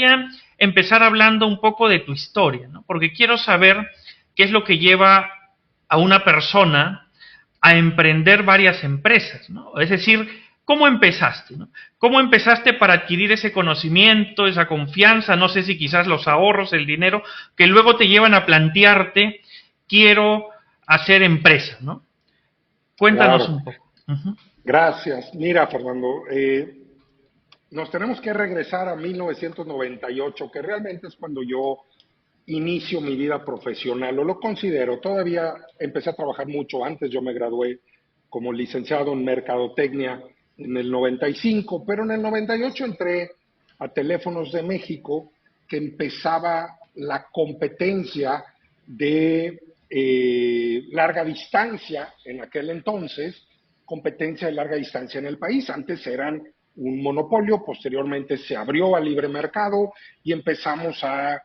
gustaría empezar hablando un poco de tu historia, ¿no? Porque quiero saber qué es lo que lleva a una persona a emprender varias empresas, ¿no? Es decir, ¿cómo empezaste, ¿no? ¿Cómo empezaste para adquirir ese conocimiento, esa confianza, no sé si quizás los ahorros, el dinero, que luego te llevan a plantearte, quiero hacer empresa, ¿no? Cuéntanos Claro, un poco. Uh-huh. gracias. Mira, Fernando, nos tenemos que regresar a 1998, que realmente es cuando yo inicio mi vida profesional, o lo considero. Todavía empecé a trabajar mucho antes, yo me gradué como licenciado en Mercadotecnia en el 95, pero en el 98 entré a Teléfonos de México, que empezaba la competencia de larga distancia en aquel entonces, competencia de larga distancia en el país. Antes eran un monopolio, posteriormente se abrió al libre mercado y empezamos a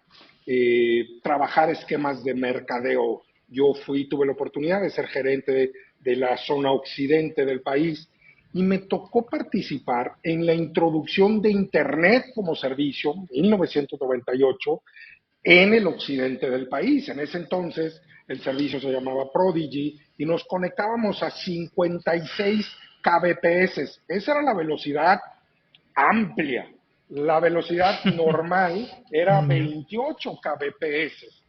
trabajar esquemas de mercadeo. Yo tuve la oportunidad de ser gerente de la zona occidente del país y me tocó participar en la introducción de Internet como servicio en 1998 en el occidente del país. En ese entonces el servicio se llamaba Prodigy y nos conectábamos a 56 kbps. Esa era la velocidad amplia. La velocidad normal era Uh-huh. 28 kbps.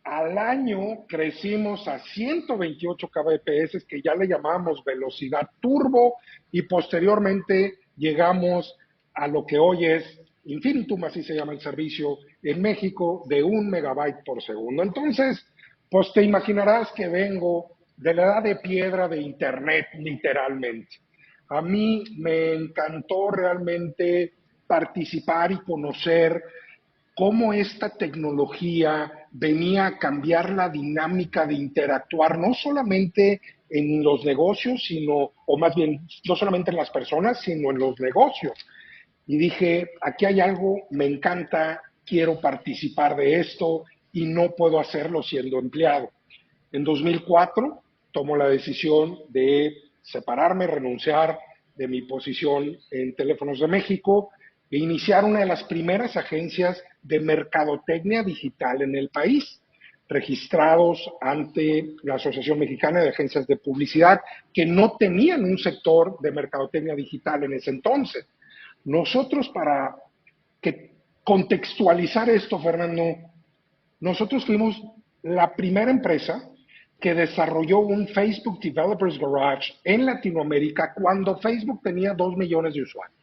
Al año crecimos a 128 kbps, que ya le llamamos velocidad turbo, y posteriormente llegamos a lo que hoy es Infinitum, así se llama el servicio en México, de 1 MB por segundo. Entonces, pues te imaginarás que vengo de la edad de piedra de Internet, literalmente. A mí me encantó realmente participar y conocer cómo esta tecnología venía a cambiar la dinámica de interactuar, no solamente en los negocios, sino, o más bien, no solamente en las personas, sino en los negocios. Y dije, aquí hay algo, me encanta, quiero participar de esto y no puedo hacerlo siendo empleado. En 2004 tomo la decisión de separarme, renunciar de mi posición en Teléfonos de México e iniciar una de las primeras agencias de mercadotecnia digital en el país, registrados ante la Asociación Mexicana de Agencias de Publicidad, que no tenían un sector de mercadotecnia digital en ese entonces. Nosotros, para que contextualizar esto, Fernando, nosotros fuimos la primera empresa que desarrolló un Facebook Developers Garage en Latinoamérica cuando Facebook tenía 2 millones de usuarios.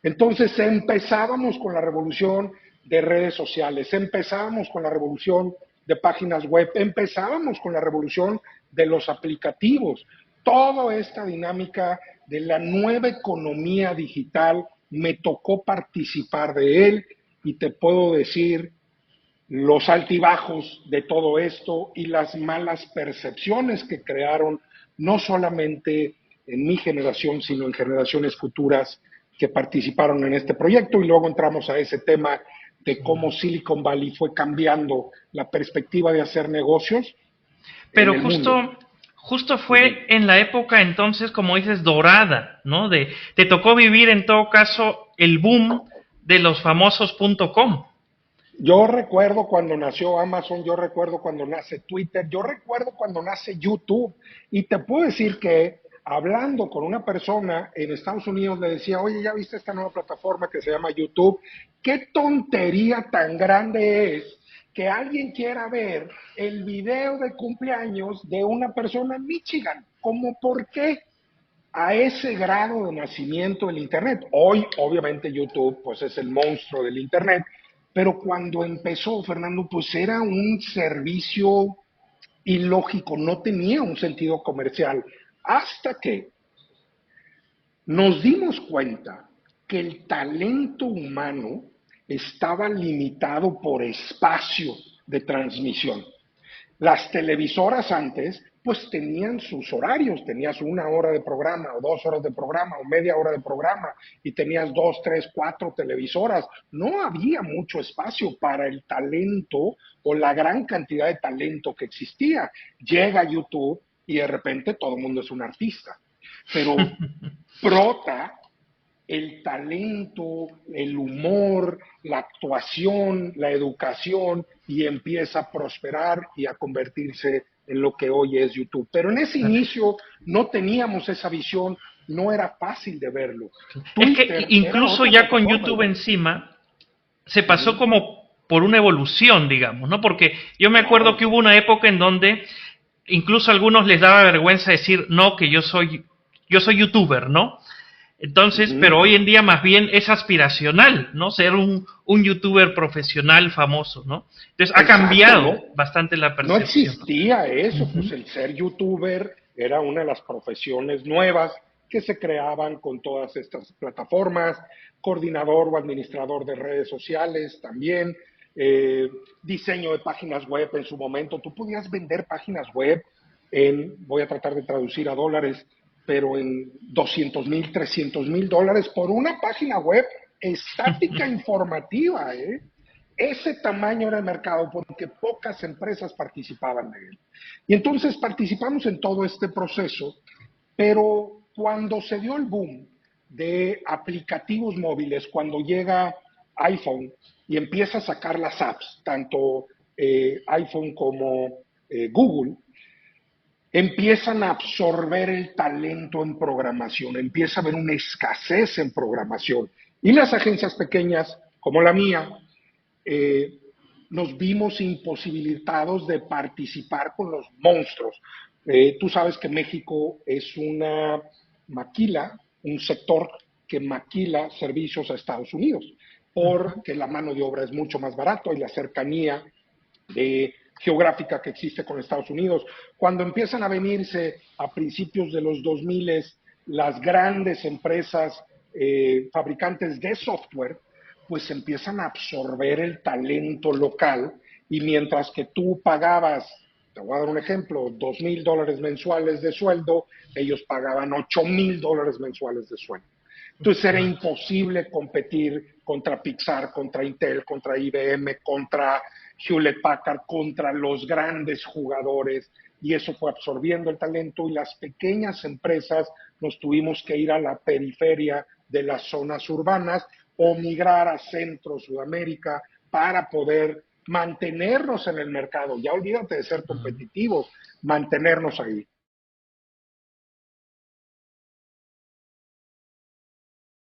Entonces empezábamos con la revolución de redes sociales, empezábamos con la revolución de páginas web, empezábamos con la revolución de los aplicativos. Toda esta dinámica de la nueva economía digital me tocó participar de él y te puedo decir los altibajos de todo esto y las malas percepciones que crearon no solamente en mi generación, sino en generaciones futuras que participaron en este proyecto. Y luego entramos a ese tema de cómo Silicon Valley fue cambiando la perspectiva de hacer negocios en Pero el mundo. justo Uh -huh. fue en la época entonces, como dices, dorada, ¿no? Te tocó vivir en todo caso el boom de los famosos .com. Yo recuerdo cuando nació Amazon, yo recuerdo cuando nace Twitter, yo recuerdo cuando nace YouTube. Y te puedo decir que hablando con una persona en Estados Unidos le decía, oye, ¿ya viste esta nueva plataforma que se llama YouTube? ¿Qué tontería tan grande es que alguien quiera ver el video de cumpleaños de una persona en Michigan? ¿Cómo por qué? A ese grado de nacimiento del Internet. Hoy, obviamente, YouTube pues es el monstruo del Internet, pero cuando empezó, Fernando, pues era un servicio ilógico, no tenía un sentido comercial, hasta que nos dimos cuenta que el talento humano estaba limitado por espacio de transmisión. Las televisoras antes, pues tenían sus horarios, tenías 1 hora de programa, o 2 horas de programa, o media hora de programa, y tenías 2, 3, 4 televisoras. No había mucho espacio para el talento o la gran cantidad de talento que existía. Llega YouTube y de repente todo el mundo es un artista. Pero brota el talento, el humor, la actuación, la educación y empieza a prosperar y a convertirse en lo que hoy es YouTube. Pero en ese inicio no teníamos esa visión, no era fácil de verlo. Es que Twitter era incluso otra ya con plataforma, YouTube Iván. encima, se Uh -huh. pasó como por una evolución, digamos, ¿no? Porque yo me acuerdo Claro. que hubo una época en donde incluso a algunos les daba vergüenza decir, no, que yo soy youtuber, ¿no? Uh Entonces, -huh. pero hoy en día más bien es aspiracional, ¿no? Ser un youtuber profesional famoso, ¿no? Entonces ha Exacto, cambiado ¿no? bastante la No percepción. existía Uh eso, pues -huh. el ser youtuber era una de las profesiones nuevas que se creaban con todas estas plataformas, coordinador o administrador de redes sociales también, diseño de páginas web en su momento. Tú podías vender páginas web en, voy a tratar de traducir a dólares, pero en 200,000, 300,000 dólares por una página web estática informativa, ¿eh? Ese tamaño era el mercado porque pocas empresas participaban de él. Y entonces participamos en todo este proceso, pero cuando se dio el boom de aplicativos móviles, cuando llega iPhone y empieza a sacar las apps, tanto iPhone como Google, empiezan a absorber el talento en programación, empieza a haber una escasez en programación. Y las agencias pequeñas, como la mía, eh, nos vimos imposibilitados de participar con los monstruos. Tú sabes que México es una maquila, un sector que maquila servicios a Estados Unidos, porque la mano de obra es mucho más barato y la cercanía geográfica que existe con Estados Unidos. Cuando empiezan a venirse a principios de los 2000 las grandes empresas fabricantes de software, pues empiezan a absorber el talento local y mientras que tú pagabas, te voy a dar un ejemplo, $2,000 mensuales de sueldo, ellos pagaban $8,000 mensuales de sueldo. Entonces era imposible competir contra Pixar, contra Intel, contra IBM, contra Hewlett Packard, contra los grandes jugadores, y eso fue absorbiendo el talento y las pequeñas empresas nos tuvimos que ir a la periferia de las zonas urbanas o migrar a Centro, Sudamérica para poder mantenernos en el mercado. Ya olvídate de ser competitivos, mantenernos ahí.